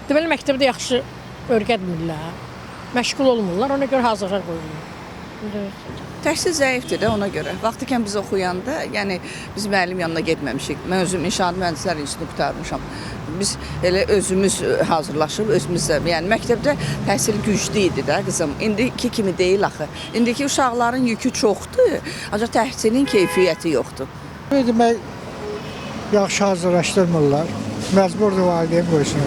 Deməli məktəbdə yaxşı öyrətmirlər, məşğul olmurlar, ona görə hazırlar qoyurlar. Təhsil zəifdir də ona görə. Vaxtikən biz oxuyanda, yəni biz müəllim yanına getməmişik. Mən özüm İnşaat Mühəndislər İnstitutu qurtarmışam. Biz elə özümüz hazırlaşıb, özümüz də, yəni məktəbdə təhsil güclü idi də qızım. İndiki kimi deyil axı. İndiki uşaqların yükü çoxdur, ancaq təhsilin keyfiyyəti yoxdur. Demək, yaxşı hazırlaşdırmırlar. Məcburdur valideyn qoysun.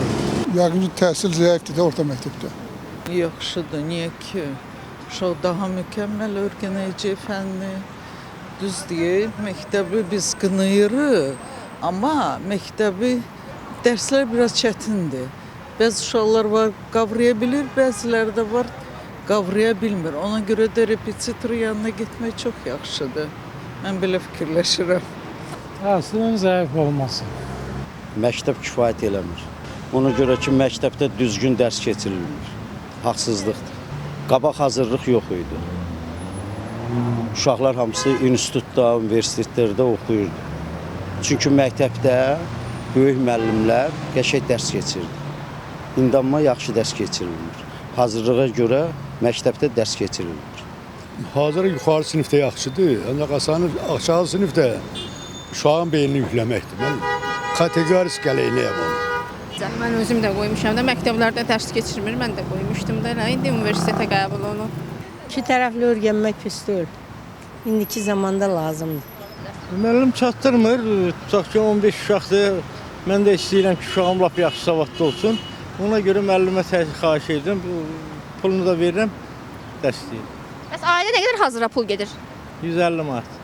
Yəqin ki, təhsil zəifdir də orta məktəbdə. Yaxşıdır, niyə ki? Uşaq daha mükəmməl öyrənəcək fənni. Düz deyil, məktəbi biz qınayırıq, amma məktəbi dərslər biraz çətindir. Bəzi uşaqlar var, qavraya bilir, bəziləri də var, qavraya bilmir. Ona görə də repetitor yanına getmək çox yaxşıdır. Mən belə fikirləşirəm. Əslinin zəif olması. Məktəb kifayət eləmir. Ona görə ki, məktəbdə düzgün dərs keçirilmir. Haqsızlıqdır. Qabaq hazırlıq yox idi. Uşaqlar hamısı institutda, universitetlərdə oxuyurdu. Çünki məktəbdə böyük müəllimlər qəşəng dərs keçirdi. İndi amma yaxşı dərs keçirilmir. Hazırlığa görə məktəbdə dərs keçirilmir. Hazır yuxarı sinifdə yaxşıdır, ancaq aşağı sinifdə uşağın beynini yükləməkdir. Mən kateqorik gələyinəyəm onu. Mən özüm də qoymuşam da, məktəblərdə dərs keçirmir, mən də qoymuşdum da, indi universitetə qəbul olunub. İki tərəfli öyrənmək pis deyil. İndiki zamanda lazımdır. Müəllim çatdırmır, tutaq ki 15 uşaqdır. Mən də istəyirəm ki, uşağım lap yaxşı savadlı olsun. Ona görə müəllimə xahiş edirəm, pulunu da verirəm, dərs istəyirəm. Bəs ailə nə qədər hazıra pul gedir? 150 manat.